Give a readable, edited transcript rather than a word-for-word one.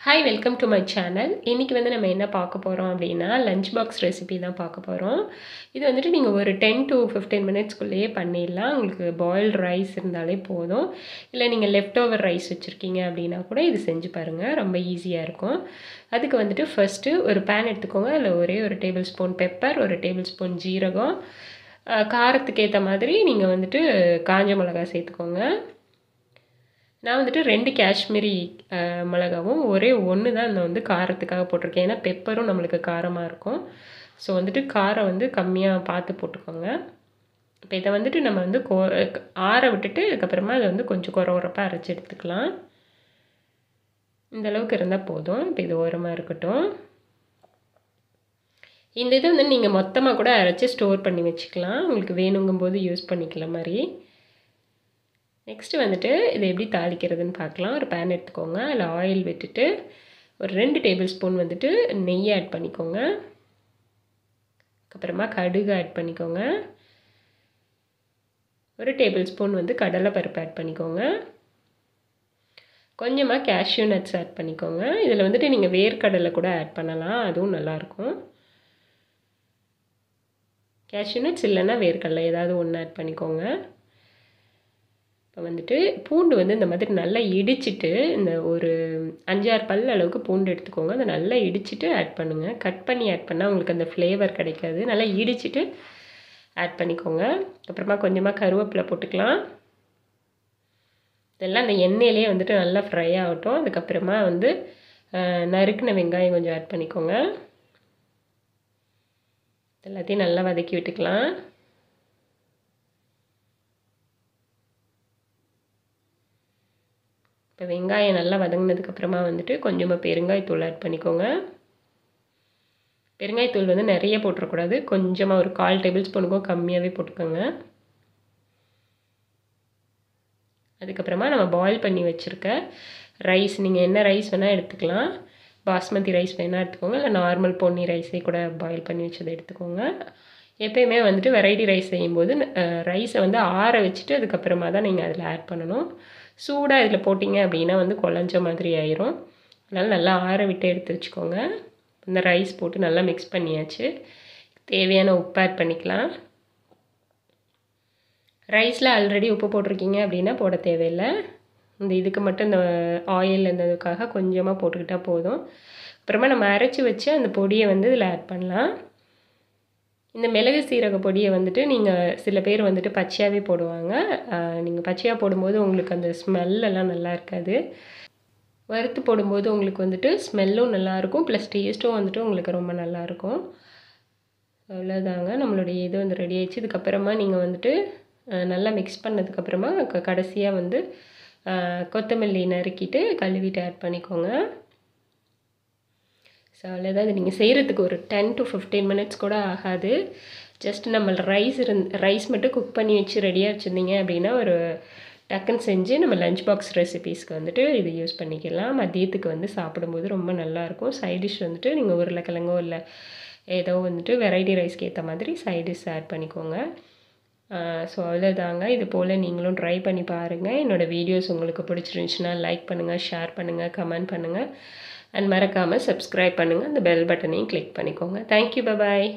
Hi welcome to my channel. இன்றைக்கி வந்து நம்ம என்ன பார்க்க போகிறோம் அப்படின்னா லஞ்ச் பாக்ஸ் ரெசிபி தான் பார்க்க போகிறோம். இது வந்துட்டு நீங்கள் ஒரு 10 to 15 மினிட்ஸ்க்குள்ளேயே பண்ணிடலாம். உங்களுக்கு பாயில்டு ரைஸ் இருந்தாலே போதும். இல்லை நீங்கள் லெஃப்ட் ஓவர் ரைஸ் வச்சுருக்கீங்க அப்படின்னா கூட இது செஞ்சு பாருங்கள், ரொம்ப ஈஸியாக இருக்கும். அதுக்கு வந்துட்டு ஃபஸ்ட்டு ஒரு பேன் எடுத்துக்கோங்க. அதில் ஒரே ஒரு டேபிள் ஸ்பூன் பெப்பர், ஒரு டேபிள் ஸ்பூன் ஜீரகம், காரத்துக்கு ஏற்ற மாதிரி நீங்கள் வந்துட்டு காஞ்ச மிளகா சேர்த்துக்கோங்க. நான் வந்துட்டு 2 காஷ்மீரி மிளகாவும் ஒரே ஒன்று தான் நான் வந்து காரத்துக்காக போட்டிருக்கேன். ஏன்னா பெப்பரும் நம்மளுக்கு காரமாக இருக்கும். ஸோ வந்துட்டு காரம் வந்து கம்மியாக பார்த்து போட்டுக்கோங்க. இப்போ இதை வந்துட்டு நம்ம வந்து ஆற விட்டுட்டு அதுக்கப்புறமா அதை வந்து கொஞ்சம் கொரப்பாக அரைச்சி எடுத்துக்கலாம். இந்த அளவுக்கு இருந்தால் போதும். இப்போ இது ஓரமாக இருக்கட்டும். இந்த இதை வந்து நீங்கள் மொத்தமாக கூட அரைச்சி ஸ்டோர் பண்ணி வச்சுக்கலாம். உங்களுக்கு வேணுங்கும்போது யூஸ் பண்ணிக்கலாம் மாதிரி. நெக்ஸ்ட்டு வந்துட்டு இதை எப்படி தாளிக்கிறதுன்னு பார்க்கலாம். ஒரு பேன் எடுத்துக்கோங்க. அதில் ஆயில் விட்டுட்டு ஒரு 2 டேபிள் ஸ்பூன் வந்துட்டு நெய் ஆட் பண்ணிக்கோங்க. அப்புறமா கடுகு ஆட் பண்ணிக்கோங்க. ஒரு டேபிள் ஸ்பூன் வந்து கடலை பருப்பு ஆட் பண்ணிக்கோங்க. கொஞ்சமாக கேஷ்யூ நட்ஸ் ஆட் பண்ணிக்கோங்க. இதில் வந்துட்டு நீங்கள் வேர்க்கடலை கூட ஆட் பண்ணலாம், அதுவும் நல்லாயிருக்கும். கேஷ்யூ நட்ஸ் இல்லைன்னா வேர்க்கடலை ஏதாவது ஒன்று ஆட் பண்ணிக்கோங்க. இப்போ வந்துட்டு பூண்டு வந்து இந்த மாதிரி நல்லா இடிச்சிட்டு, இந்த ஒரு 5-6 பல் அளவுக்கு பூண்டு எடுத்துக்கோங்க. அதை நல்லா இடிச்சிட்டு ஆட் பண்ணுங்கள். கட் பண்ணி ஆட் பண்ணால் உங்களுக்கு அந்த ஃப்ளேவர் கிடைக்காது. நல்லா இடிச்சிட்டு ஆட் பண்ணிக்கோங்க. அப்புறமா கொஞ்சமாக கருவேப்பிலை போட்டுக்கலாம். இதெல்லாம் அந்த எண்ணெயிலே வந்துட்டு நல்லா ஃப்ரை ஆகட்டும். அதுக்கப்புறமா வந்து நறுக்கின வெங்காயம் கொஞ்சம் ஆட் பண்ணிக்கோங்க. எல்லாத்தையும் நல்லா வதக்கி விட்டுக்கலாம். இப்போ வெங்காயம் நல்லா வதங்கினதுக்கப்புறமா வந்துட்டு கொஞ்சமாக பெருங்காயத்தூள் ஆட் பண்ணிக்கோங்க. பெருங்காயத்தூள் வந்து நிறைய போட்டுறக்கூடாது. கொஞ்சமாக ஒரு 1/4 டேபிள் ஸ்பூனுக்கும் கம்மியாகவே போட்டுக்கோங்க. அதுக்கப்புறமா நம்ம பாயில் பண்ணி வச்சுருக்க ரைஸ், நீங்கள் என்ன ரைஸ் வேணால் எடுத்துக்கலாம். பாஸ்மதி ரைஸ் வேணால் எடுத்துக்கோங்க, இல்லை நார்மல் பொன்னி ரைஸே கூட பாயில் பண்ணி வச்சதை எடுத்துக்கோங்க. எப்போயுமே வந்துட்டு வெரைட்டி ரைஸ் செய்யும்போது ரைஸை வந்து ஆற வச்சுட்டு அதுக்கப்புறமா தான் நீங்கள் அதில் ஆட் பண்ணணும். சூடாக இதில் போட்டிங்க அப்படின்னா வந்து குழஞ்ச மாதிரி ஆயிரும். அதனால் நல்லா ஆற விட்டு எடுத்து வச்சுக்கோங்க. இந்த ரைஸ் போட்டு நல்லா மிக்ஸ் பண்ணியாச்சு. தேவையான உப்பு ஆட் பண்ணிக்கலாம். ரைஸில் ஆல்ரெடி உப்பு போட்டிருக்கீங்க அப்படின்னா போட தேவையில்லை. இந்த இதுக்கு மட்டும் இந்த ஆயில் இருந்ததுக்காக கொஞ்சமாக போட்டுக்கிட்டால் போதும். அப்புறமா நம்ம அரைச்சி வச்சு அந்த பொடியை வந்து இதில் ஆட் பண்ணலாம். இந்த மிளகு சீரக பொடியை வந்துட்டு நீங்கள் சில பேர் வந்துட்டு பச்சையாகவே போடுவாங்க. நீங்கள் பச்சையாக போடும்போது உங்களுக்கு அந்த ஸ்மெல்லெல்லாம் நல்லா இருக்காது. வறுத்து போடும்போது உங்களுக்கு வந்துட்டு ஸ்மெல்லும் நல்லாயிருக்கும், ப்ளஸ் டேஸ்ட்டும் வந்துட்டு உங்களுக்கு ரொம்ப நல்லாயிருக்கும். அவ்வளோதாங்க, நம்மளுடைய இது வந்து ரெடி ஆகிடுச்சு. இதுக்கப்புறமா நீங்கள் வந்துட்டு நல்லா மிக்ஸ் பண்ணதுக்கப்புறமா கடைசியாக வந்து கொத்தமல்லி நறுக்கிட்டு கழுவிட்டு ஆட் பண்ணிக்கோங்க. ஸோ அவ்வளோதான். இது நீங்கள் செய்கிறதுக்கு ஒரு 10 to 15 மினிட்ஸ் கூட ஆகாது. ஜஸ்ட் நம்ம ரைஸ் மட்டும் குக் பண்ணி வச்சு ரெடியாக வச்சுருந்தீங்க அப்படின்னா ஒரு டக்குன்னு செஞ்சு நம்ம லஞ்ச் பாக்ஸ் ரெசிபீஸ்க்கு வந்துட்டு இது யூஸ் பண்ணிக்கலாம். மதியத்துக்கு வந்து சாப்பிடும்போது ரொம்ப நல்லாயிருக்கும். சைட் டிஷ் வந்துட்டு நீங்கள் உருளைக்கிழங்கோ இல்லை ஏதோ வந்துட்டு வெரைட்டி ரைஸ்க்கு ஏற்ற மாதிரி சைட் டிஷ் ஆட் பண்ணிக்கோங்க. ஸோ அவ்வளோதாங்க. இது போல் நீங்களும் ட்ரை பண்ணி பாருங்கள். என்னோடய வீடியோஸ் உங்களுக்கு பிடிச்சிருந்துச்சுன்னா லைக் பண்ணுங்கள், ஷேர் பண்ணுங்கள், கமெண்ட் பண்ணுங்கள். அண்ட் மறக்காமல் சப்ஸ்கிரைப் பண்ணுங்கள். அந்த பெல் பட்டனையும் கிளிக் பண்ணிக்கோங்க. தேங்க்யூ, பாய்.